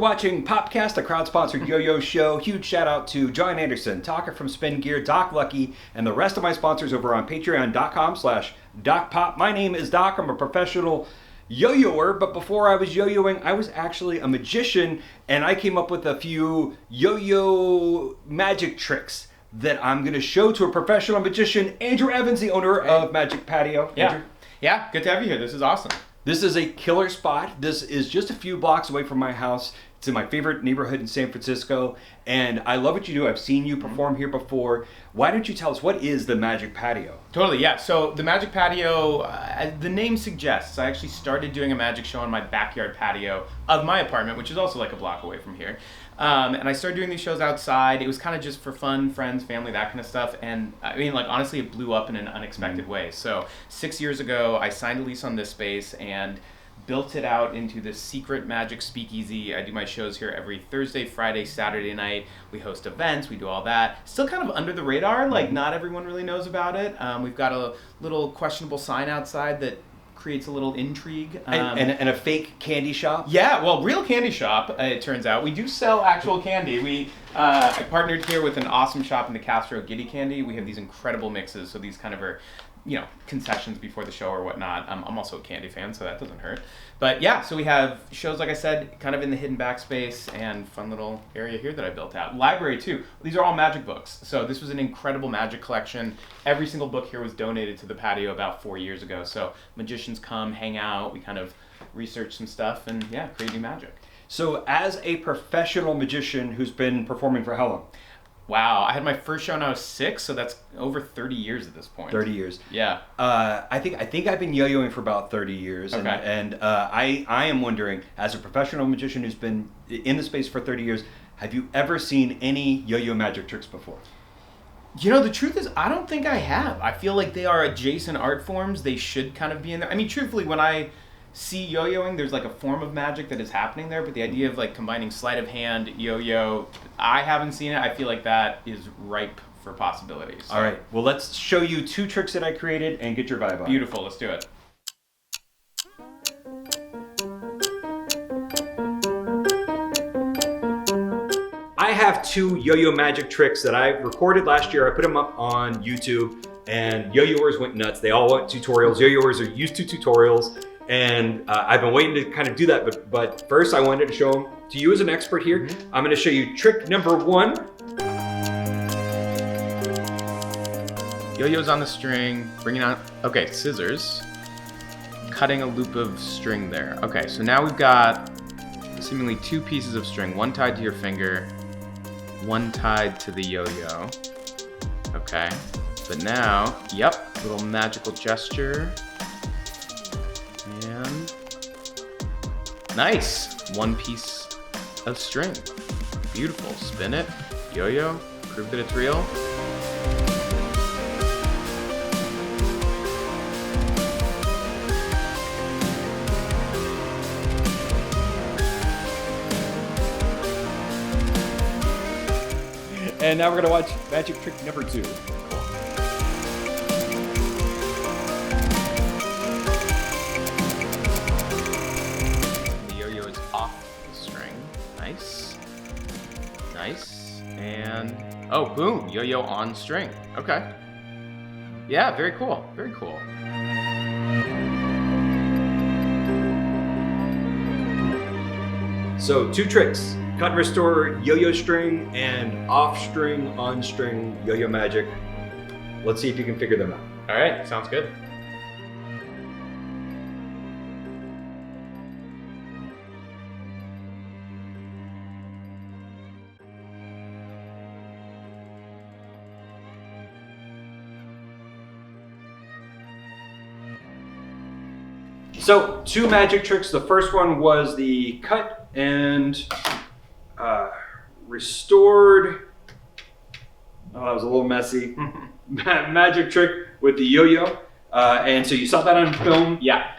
Watching PopCast, a crowd-sponsored yo-yo show. Huge shout out to John Anderson, Talker from Spin Gear, Doc Lucky, and the rest of my sponsors over on patreon.com/DocPop. My name is Doc. I'm a professional yo-yoer, but before I was yo-yoing, I was actually a magician, and I came up with a few yo-yo magic tricks that I'm going to show to a professional magician, Andrew Evans, the owner of Magic Patio. Yeah. Yeah, good to have you here. This is awesome. This is a killer spot. This is just a few blocks away from my house. It's in my favorite neighborhood in San Francisco, and I love what you do. I've seen you perform here before. Why don't you tell us, what is the Magic Patio? Totally, yeah. So the Magic Patio, the name suggests, I actually started doing a magic show on my backyard patio of my apartment, which is also like a block away from here. And I started doing these shows outside. It was kind of just for fun, friends, family, that kind of stuff. And I mean, like, honestly, it blew up in an unexpected way. So 6 years ago, I signed a lease on this space and built it out into this secret magic speakeasy. I do my shows here every Thursday, Friday, Saturday night. We host events, we do all that. Still kind of under the radar, like not everyone really knows about it. We've got a little questionable sign outside that creates a little intrigue. And a fake candy shop? Yeah, well, real candy shop, it turns out. We do sell actual candy. I partnered here with an awesome shop in the Castro, Giddy Candy. We have these incredible mixes, so these kind of are, concessions before the show or whatnot. I'm also a candy fan, so that doesn't hurt. But yeah, so we have shows, like I said, kind of in the hidden backspace, and fun little area here that I built out. Library too. These are all magic books. So this was an incredible magic collection. Every single book here was donated to the patio about 4 years ago. So magicians come, hang out, we kind of research some stuff, and yeah, create new magic. So as a professional magician who's been performing for how long? Wow, I had my first show when I was 6, so that's over 30 years at this point. 30 years. Yeah. I think I've been yo-yoing for about 30 years. Okay. And I am wondering, as a professional magician who's been in the space for 30 years, have you ever seen any yo-yo magic tricks before? The truth is, I don't think I have. I feel like they are adjacent art forms. They should kind of be in there. I mean, truthfully, when I see yo-yoing, there's like a form of magic that is happening there, but the idea of like combining sleight of hand, yo-yo, I haven't seen it. I feel like that is ripe for possibilities. All right, well, let's show you 2 tricks that I created and get your vibe on. Beautiful, let's do it. I have 2 yo-yo magic tricks that I recorded last year. I put them up on YouTube, and yo-yoers went nuts. They all want tutorials. Yo-yoers are used to tutorials. And I've been waiting to kind of do that, but first I wanted to show them to you as an expert here. Mm-hmm. I'm going to show you trick number 1. Yo-yo's on the string, bringing out, okay, scissors, cutting a loop of string there. Okay, so now we've got seemingly 2 pieces of string, one tied to your finger, one tied to the yo-yo. Okay, but now, yep, little magical gesture. And nice, 1 piece of string. Beautiful, spin it, yo-yo, prove that it's real. And now we're gonna watch magic trick number 2. Nice. And, oh, boom, yo-yo on string. Okay. Yeah, very cool. Very cool. So 2 tricks: cut and restore yo-yo string and off-string, on-string yo-yo magic. Let's see if you can figure them out. All right, sounds good. So 2 magic tricks. The first one was the cut and restored. Oh, that was a little messy. Magic trick with the yo-yo. And so you saw that on film. Yeah.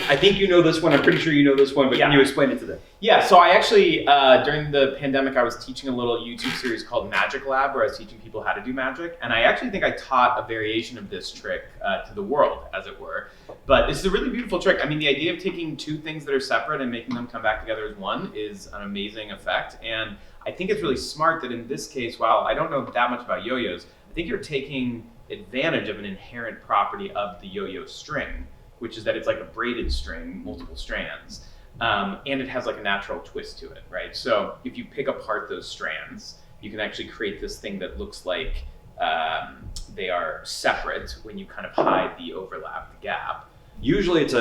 I think you know this one. I'm pretty sure you know this one, but can you explain it to them? Yeah, so I actually, during the pandemic, I was teaching a little YouTube series called Magic Lab, where I was teaching people how to do magic. And I actually think I taught a variation of this trick to the world, as it were. But this is a really beautiful trick. I mean, the idea of taking two things that are separate and making them come back together as one is an amazing effect. And I think it's really smart that in this case, while I don't know that much about yo-yos, I think you're taking advantage of an inherent property of the yo-yo string, which is that it's like a braided string, multiple strands, and it has like a natural twist to it, right? So if you pick apart those strands, you can actually create this thing that looks like they are separate when you kind of hide the overlap, the gap. Usually it's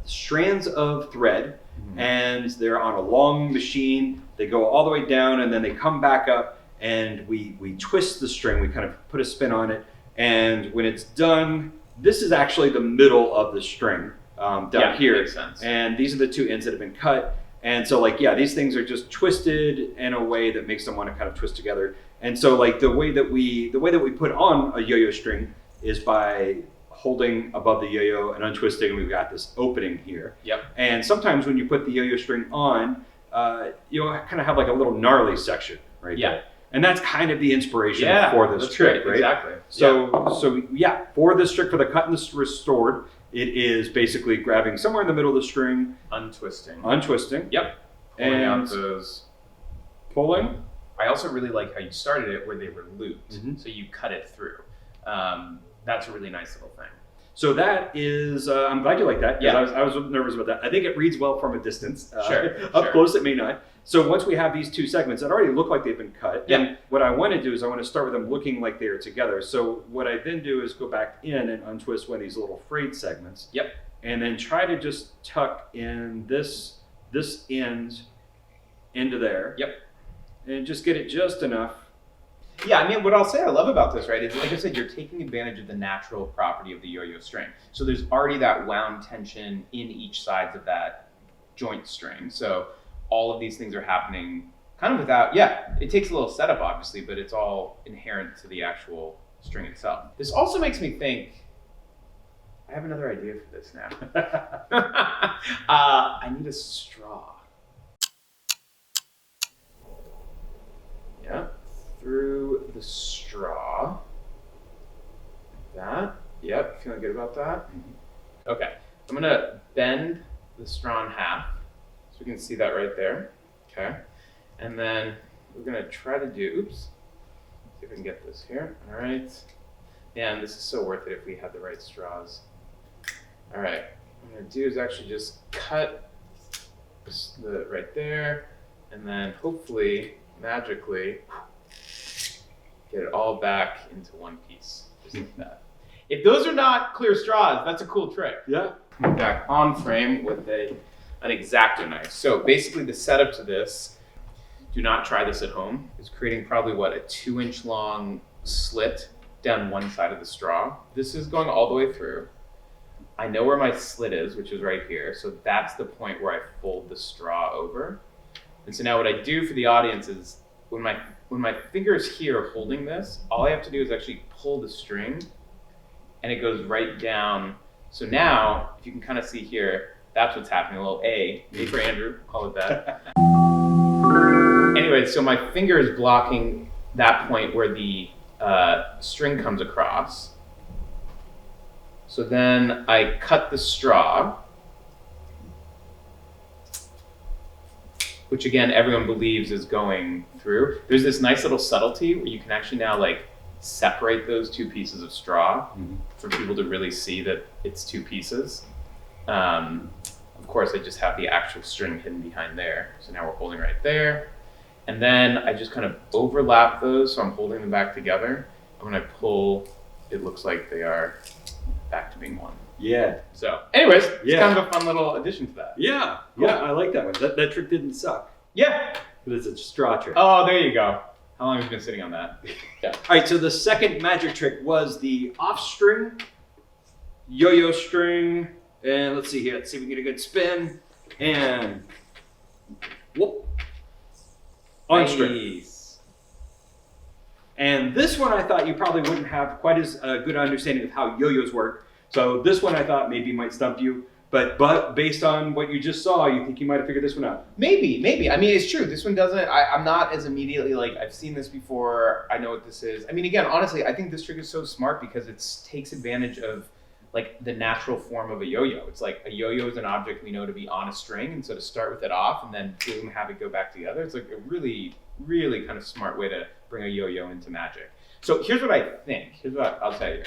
strands of thread, and they're on a long machine. They go all the way down, and then they come back up, and we twist the string. We kind of put a spin on it, and when it's done, this is actually the middle of the string down here. Makes sense. And these are the two ends that have been cut. And so these things are just twisted in a way that makes them want to kind of twist together. And so the way that we put on a yo-yo string is by holding above the yo-yo and untwisting, and we've got this opening here. Yep. And sometimes when you put the yo-yo string on, you'll kind of have like a little gnarly section right there. And that's kind of the inspiration for this trick, right? Exactly. So for this trick, for the cut and the restored, it is basically grabbing somewhere in the middle of the string, untwisting. Yep. Pulling out those. Pulling. I also really like how you started it where they were looped, so you cut it through. That's a really nice little thing. So that is, I'm glad you like that. Yeah. I was nervous about that. I think it reads well from a distance. Sure. Up close, it may not. So once we have these two segments that already look like they've been cut, and what I want to do is I want to start with them looking like they are together. So what I then do is go back in and untwist one of these little frayed segments. Yep. And then try to just tuck in this end into there. Yep. And just get it just enough. Yeah, I mean, what I'll say I love about this, right, is like I said, you're taking advantage of the natural property of the yo-yo string. So there's already that wound tension in each side of that joint string. So all of these things are happening kind of without, it takes a little setup, obviously, but it's all inherent to the actual string itself. This also makes me think, I have another idea for this now. I need a straw. Yeah. Through the straw. Like that. Yep, feeling good about that. Okay, I'm gonna bend the straw in half so we can see that right there. Okay, and then we're gonna try to do, see if we can get this here. All right, man, this is so worth it if we had the right straws. All right, what I'm gonna do is actually just cut the right there, and then hopefully, magically, get it all back into one piece, just like that. If those are not clear straws, that's a cool trick. Yeah. Coming back on frame with an X-Acto knife. So basically the setup to this, do not try this at home, is creating probably a 2-inch long slit down one side of the straw. This is going all the way through. I know where my slit is, which is right here. So that's the point where I fold the straw over. And so now what I do for the audience is when my finger is here holding this, all I have to do is actually pull the string and it goes right down. So now, if you can kind of see here, that's what's happening, a little A for Andrew, call it that. Anyway, so my finger is blocking that point where the string comes across. So then I cut the straw, which again, everyone believes is going through. There's this nice little subtlety where you can actually now separate those two pieces of straw for people to really see that it's two pieces. Of course, I just have the actual string hidden behind there. So now we're holding right there. And then I just kind of overlap those, so I'm holding them back together. And when I pull, it looks like they are back to being one. Yeah. So anyways, it's kind of a fun little addition to that. Yeah. Cool. Yeah, I like that one. That trick didn't suck. Yeah. But it's a straw trick. Oh, there you go. How long have you been sitting on that? Yeah. All right, so the second magic trick was the Offstring yo-yo string. And let's see here. Let's see if we can get a good spin. And Whoop. Onstring. Nice. And this one I thought you probably wouldn't have quite as good understanding of how yo-yos work. So this one I thought maybe might stump you. But based on what you just saw, you think you might have figured this one out. Maybe. I mean, it's true. This one doesn't, I'm not as immediately like, I've seen this before. I know what this is. I mean, again, honestly, I think this trick is so smart because it takes advantage of like the natural form of a yo-yo. It's like a yo-yo is an object we know to be on a string. And so to start with it off and then boom, have it go back together. It's like a really, really kind of smart way to bring a yo-yo into Magic. So here's what I think. Here's what I'll tell you.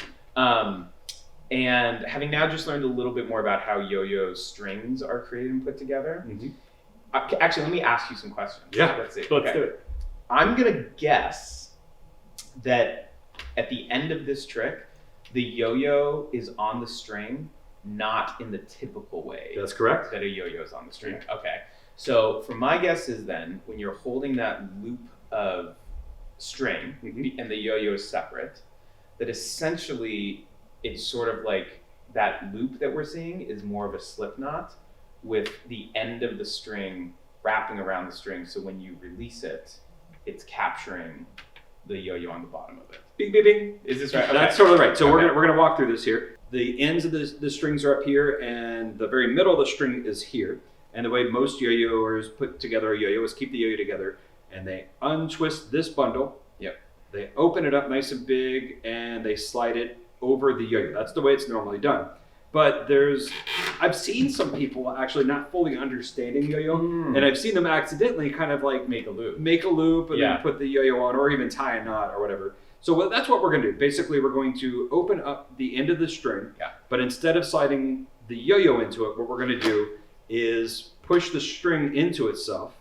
And having now just learned a little bit more about how yo-yo strings are created and put together, actually, let me ask you some questions. Yeah, let's see. Let's do it. I'm gonna guess that at the end of this trick, the yo-yo is on the string, not in the typical way. That's correct. That a yo-yo is on the string. Okay. So for my guess is then when you're holding that loop of string and the yo-yo is separate, that essentially it's sort of like that loop that we're seeing is more of a slip knot with the end of the string wrapping around the string. So when you release it, it's capturing the yo-yo on the bottom of it. Bing, bing, bing. Is this right? Okay. That's totally right. So we're gonna walk through this here. The ends of the strings are up here, and the very middle of the string is here. And the way most yo-yoers put together a yo-yo is keep the yo-yo together, and they untwist this bundle. Yep. They open it up nice and big, and they slide it over the yo-yo. That's the way it's normally done. But I've seen some people actually not fully understanding yo-yo, and I've seen them accidentally kind of like make a loop, and then put the yo-yo on, or even tie a knot or whatever. So that's what we're going to do. Basically, we're going to open up the end of the string, but instead of sliding the yo-yo into it, what we're going to do is push the string into itself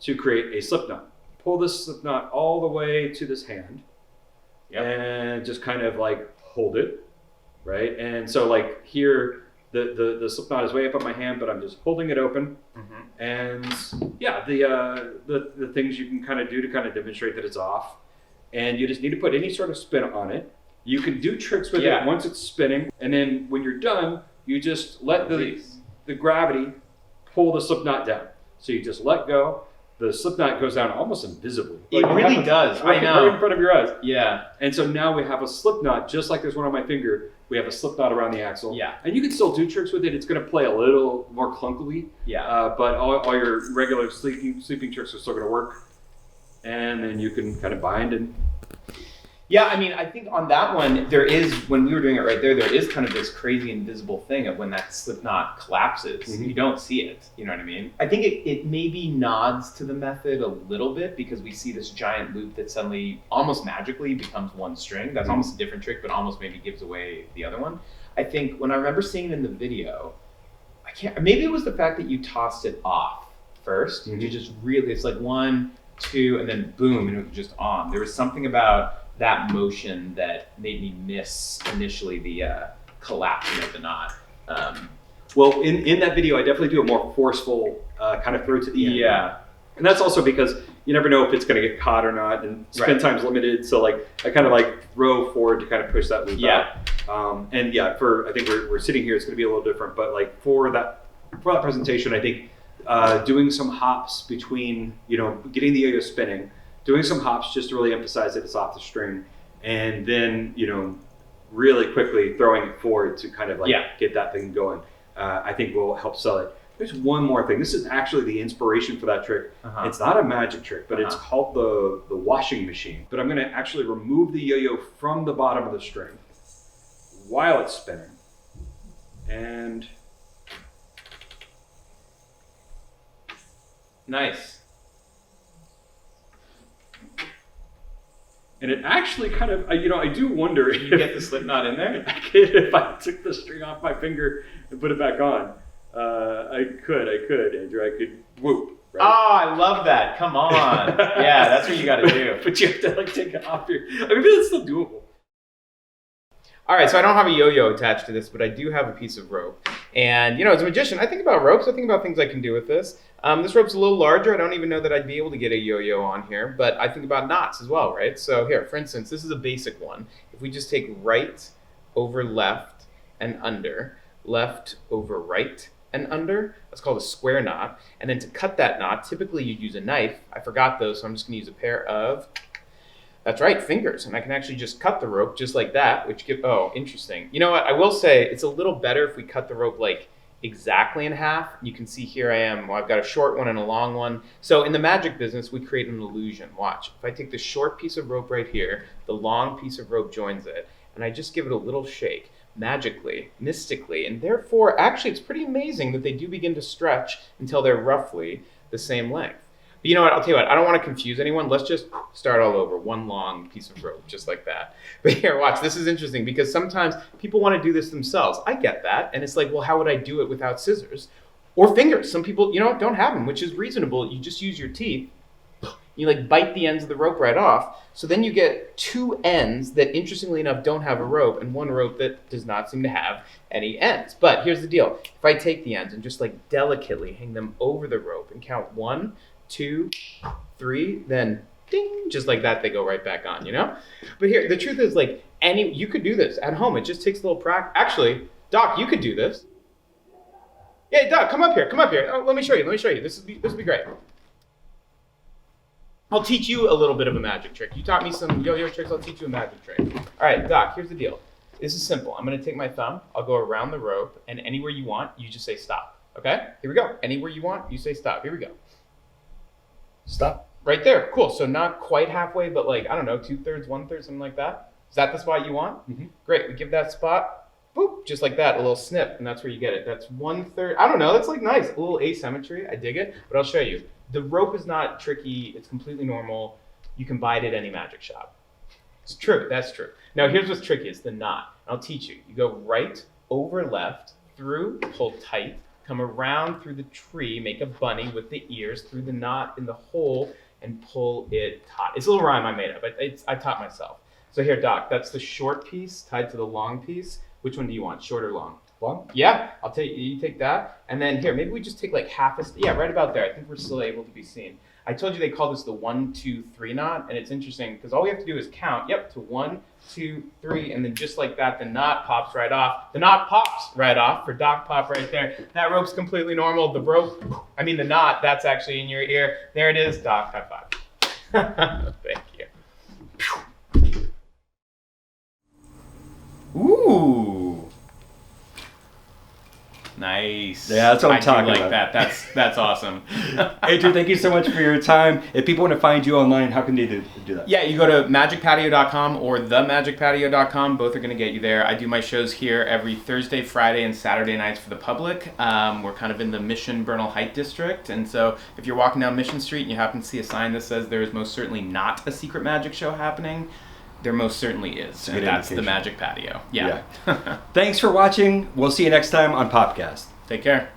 to create a slip knot. Pull this slip knot all the way to this hand, and just kind of like hold it, right? And so like here, the slip knot is way up on my hand, but I'm just holding it open. And yeah, the things you can kind of do to kind of demonstrate that it's off. And you just need to put any sort of spin on it. You can do tricks with it once it's spinning, and then when you're done, you just let the gravity pull the slip knot down. So you just let go. The slip knot goes down almost invisibly. It really does. Right, I know. right in front of your eyes. Yeah. And so now we have a slip knot, just like there's one on my finger. We have a slip knot around the axle. Yeah. And you can still do tricks with it. It's going to play a little more clunkily. Yeah. But all your regular sleeping tricks are still going to work. And then you can kind of bind and... Yeah, I mean, I think on that one, there is, when we were doing it right there is kind of this crazy invisible thing of when that slip knot collapses, you don't see it, you know what I mean? I think it maybe nods to the method a little bit because we see this giant loop that suddenly, almost magically, becomes one string. That's almost a different trick, but almost maybe gives away the other one. I think when I remember seeing it in the video, maybe it was the fact that you tossed it off first. You just really, it's like 1, 2, and then boom, and it was just on. There was something about that motion that made me miss initially the collapsing of the knot. Well, in that video, I definitely do a more forceful kind of throw to the end. Yeah. And that's also because you never know if it's going to get caught or not, and spin time's limited. So like I kind of like throw forward to kind of push that loop out. And yeah, I think we're sitting here, it's going to be a little different. But like for that presentation, I think doing some hops between, getting the yo-yo spinning, doing some hops just to really emphasize that it's off the string, and then, really quickly throwing it forward to kind of like get that thing going, I think will help sell it. There's one more thing. This is actually the inspiration for that trick. It's not a magic trick, but it's called the washing machine. But I'm going to actually remove the yo-yo from the bottom of the string while it's spinning. And nice. And it actually kind of, I do wonder if you get the slip knot in there. If I took the string off my finger and put it back on, I could, Andrew. I could whoop. Right? Oh, I love that. Come on. Yeah, that's what you got to do. But you have to like take it off your. I mean, it's still doable. All right, so I don't have a yo-yo attached to this, but I do have a piece of rope. And, as a magician, I think about ropes. I think about things I can do with this. This rope's a little larger. I don't even know that I'd be able to get a yo-yo on here, but I think about knots as well, right? So here, for instance, this is a basic one. If we just take right over left and under, left over right and under. That's called a square knot. And then to cut that knot, typically you'd use a knife. I forgot those, so I'm just going to use a pair of, that's right, fingers. And I can actually just cut the rope just like that, which interesting. You know what? I will say it's a little better if we cut the rope like exactly in half. You can see here I am. Well, I've got a short one and a long one. So in the magic business, we create an illusion. Watch. If I take the short piece of rope right here, the long piece of rope joins it, and I just give it a little shake, magically, mystically, and therefore, actually, it's pretty amazing that they do begin to stretch until they're roughly the same length. But you know what? I'll tell you what. I don't want to confuse anyone. Let's just start all over. One long piece of rope, just like that. But here, watch. This is interesting because sometimes people want to do this themselves. I get that. And it's like, well, how would I do it without scissors? Or fingers. Some people, don't have them, which is reasonable. You just use your teeth. You like bite the ends of the rope right off. So then you get two ends that, interestingly enough, don't have a rope, and one rope that does not seem to have any ends. But here's the deal. If I take the ends and just like delicately hang them over the rope and count 1, 2, 3, then ding, just like that, they go right back on, But here, the truth is, like, you could do this at home. It just takes a little practice. Actually, Doc, you could do this. Hey, Doc, come up here. Oh, let me show you. This would be great. I'll teach you a little bit of a magic trick. You taught me some yo-yo tricks, I'll teach you a magic trick. All right, Doc, here's the deal. This is simple. I'm going to take my thumb, I'll go around the rope, and anywhere you want, you just say stop. Okay? Here we go. Anywhere you want, you say stop. Here we go. Stop. Right there. Cool. So not quite halfway, but like, I don't know, 2/3, 1/3, something like that. Is that the spot you want? Mm-hmm. Great. We give that spot, boop, just like that, a little snip, and that's where you get it. That's 1/3. I don't know. That's like nice. A little asymmetry. I dig it. But I'll show you. The rope is not tricky. It's completely normal. You can buy it at any magic shop. It's true. That's true. Now, here's what's tricky. It's the knot. I'll teach you. You go right, over, left, through, pull tight, come around through the tree, make a bunny with the ears, through the knot in the hole, and pull it taut. It's a little rhyme I made up. I taught myself. So here, Doc, that's the short piece tied to the long piece. Which one do you want, short or long? Long? Yeah, I'll take you take that. And then here, maybe we just take like half right about there. I think we're still able to be seen. I told you they call this the 1, 2, 3 knot, and it's interesting because all we have to do is count, to 1, 2, 3, and then just like that, the knot pops right off. The knot pops right off for Doc Pop right there. That rope's completely normal. The knot, that's actually in your ear. There it is, Doc, high five. Thank you. Ooh. Nice. Yeah, that's what I'm talking about. I do like that. That's awesome. Adrian, thank you so much for your time. If people want to find you online, how can they do that? Yeah, you go to magicpatio.com or themagicpatio.com. Both are going to get you there. I do my shows here every Thursday, Friday, and Saturday nights for the public. We're kind of in the Mission Bernal Height district. And so if you're walking down Mission Street and you happen to see a sign that says there is most certainly not a secret magic show happening, there most certainly is. And that's the Magic Patio. Yeah. Thanks for watching. We'll see you next time on PopCast. Take care.